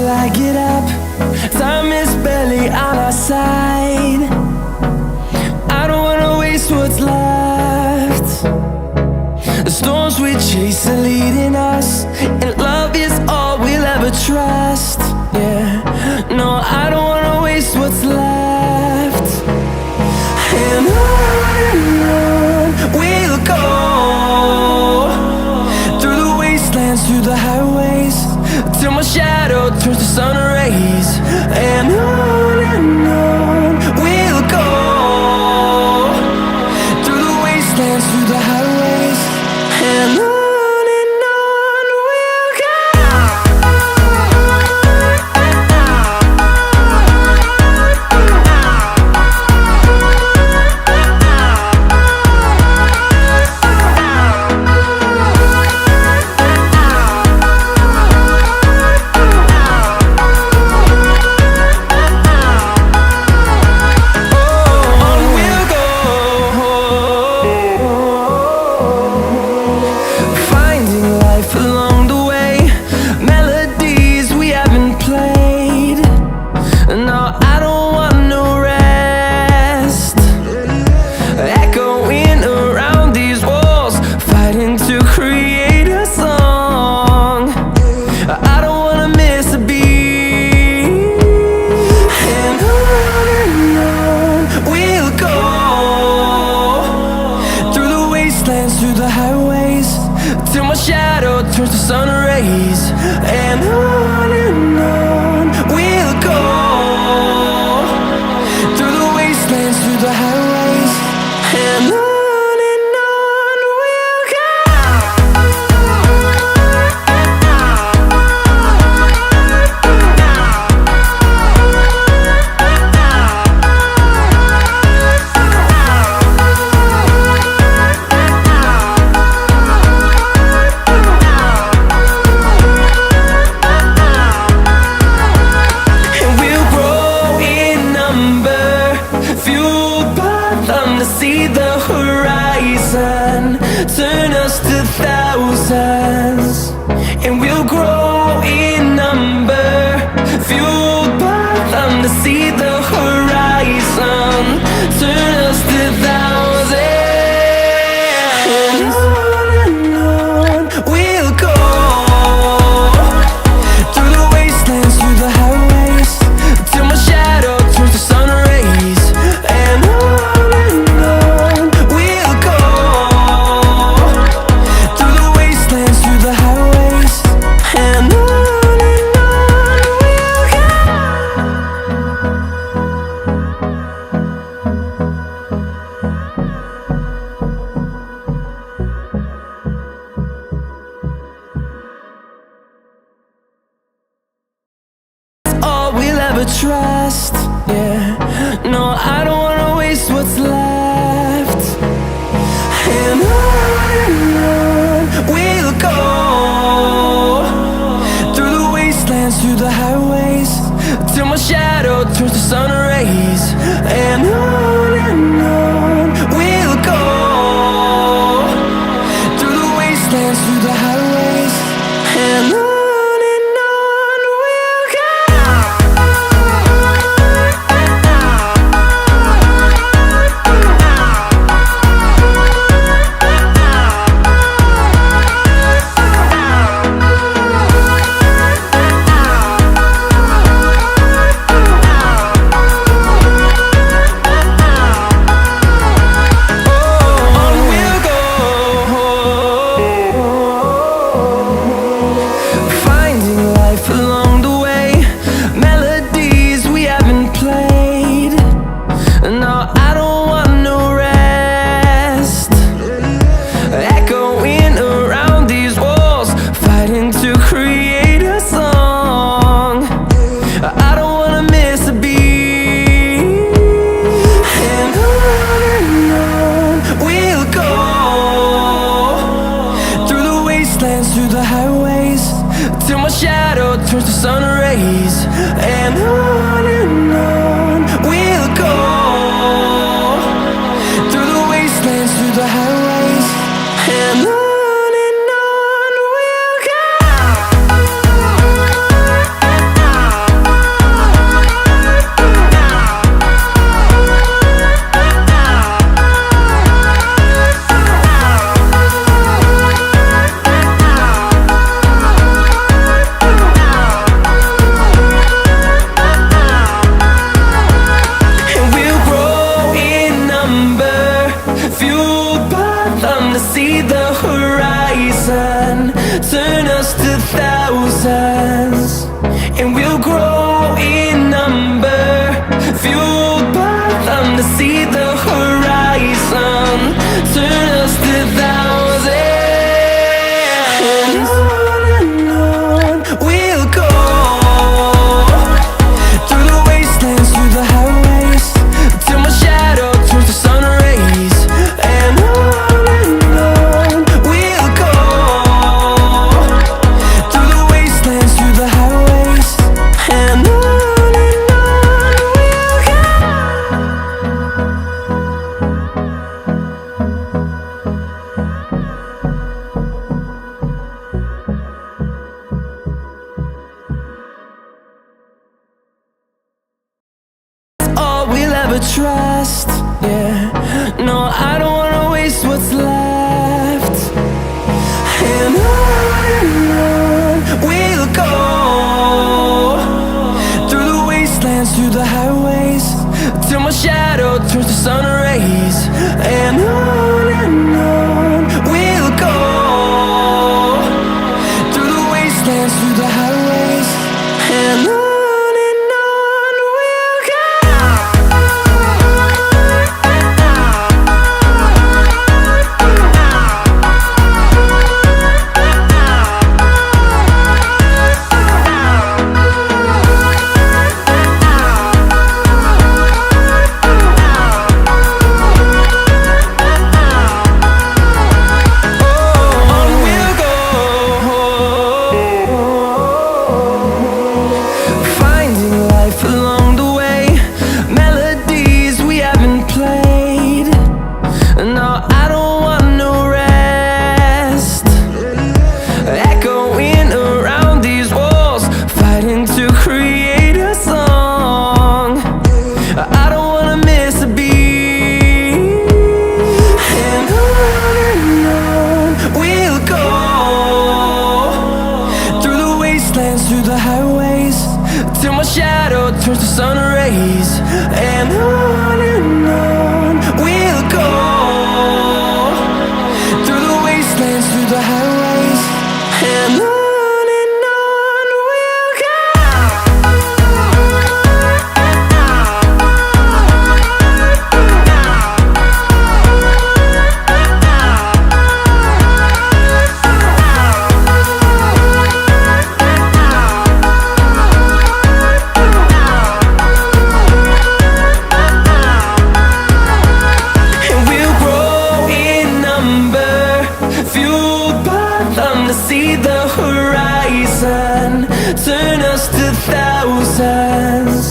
I get up. Time is barely on our side. I don't wanna waste what's left. The storms we chase are leading us, and love is all we'll ever trust. Yeah, no, I don't wanna waste what's left. And on we'll go, through the wastelands, through the highways, till my shadow turns to sun rays. And on we'll go, through the wastelands, through the highways, and on. Through the highways, till my shadow turns to sun rays. And on we'll go, through the wastelands, through the highways, and on. See the horizon turn us to thousands, and we'll grow in number, fueled by them to see the horizon turn us to thousands. And on we'll go, through the wastelands, through the highways, till my shadow turns to sun rays. And on trust, yeah. No, I don't wanna waste what's left. And on we'll go, through the wastelands, through the highways, till my shadow turns to sun rays. And on we'll go, through the wastelands, through the highways, and on. ever trust. Yeah, no, I don't wanna waste what's left. And on we'll go, through the wastelands, through the highways, till my shadow turns to sun rays. And on we'll go, through the wastelands, through the highways, and on we'll go. Through the highways, till my shadow turns to sun rays. And on we'll go, through the wastelands, through the highways, and on we'll go. See the horizon, turn us to thousands,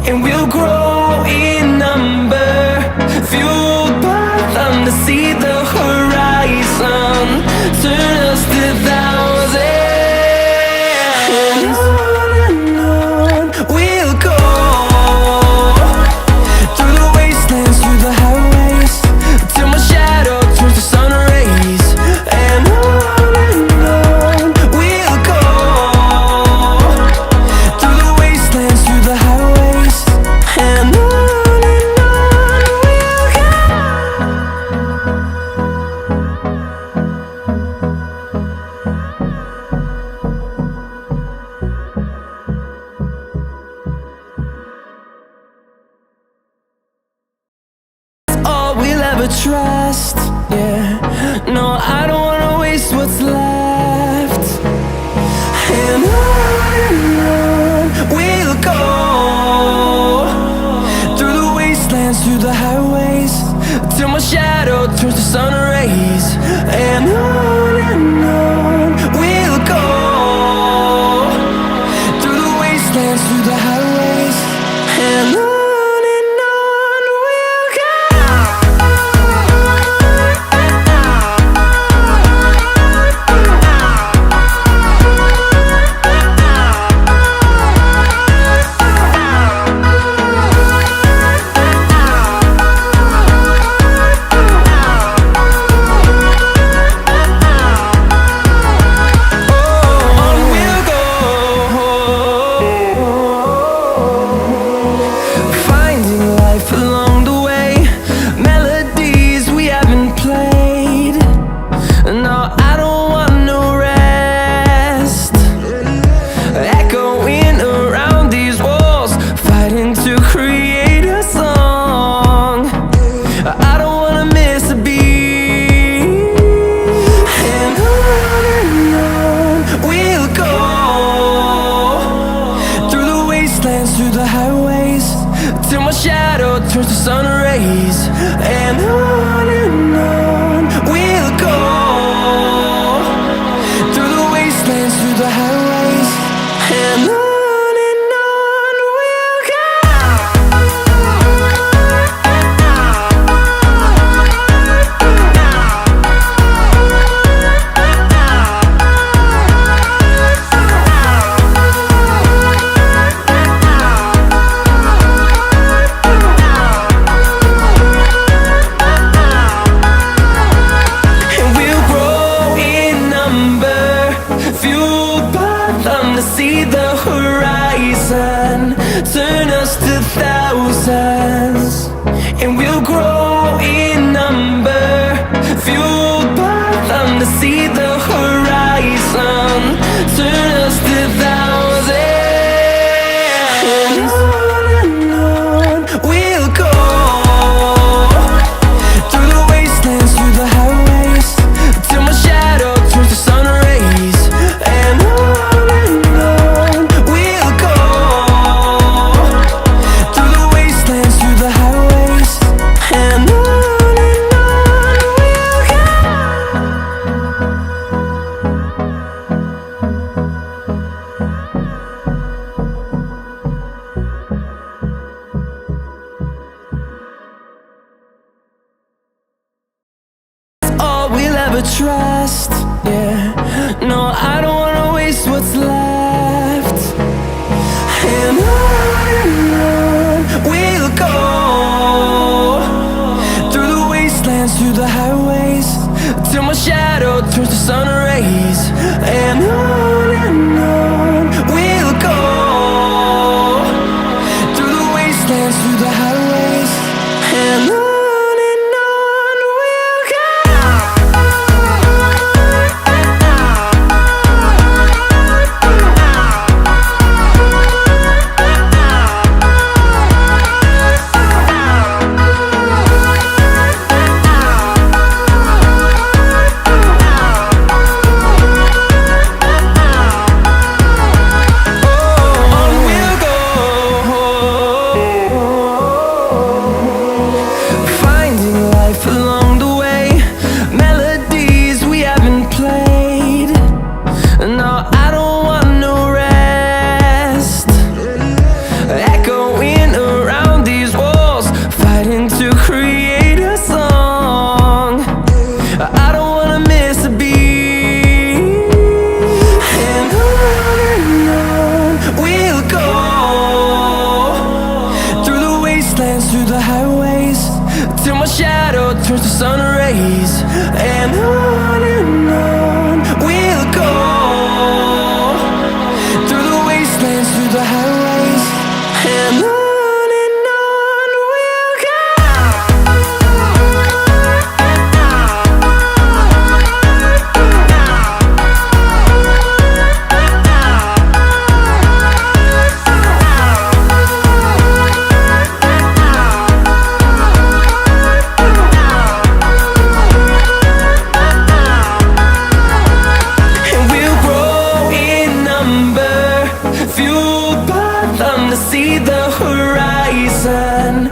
and we'll grow in number, fueled by them. To see the horizon, turn us to thousands, and on we'll go, through the wastelands, through the highways, till my shadow turns to sun rays. And trust, yeah, no, I don't wanna waste what's left. And on we'll go, through the wastelands, through the highways, till my shadow turns to sun rays. And on we'll go, through the wastelands, through the highways, and on. Through the highways, till my shadow turns to sun rays. And on we'll go, through the wastelands, through the highways, and on we'll go. thousands, and we'll grow in number, fueled by them to see the horizon, turn us to thousands. And on we'll go, through the wastelands, through the highways, till my shadow turns to sun rays. And on we'll go, through the wastelands, through the highways. And on we'll go. All we'll ever trust, yeah. No, I don't wanna waste what's left. And on we'll go, through the wastelands, through the highways, till my shadow turns to sun rays. And on we'll go, through the wastelands, through the highways. And on we'll go. On we'll go, finding life along the way, melodies we haven't played. No, I don't want no rest, echoing around these walls, fighting to create a song. I don't wanna miss a beat. And on we'll go, through the wastelands, through the highways, till my shadow turns to sun rays. And on we'll go, through the wastelands, through the highways. And on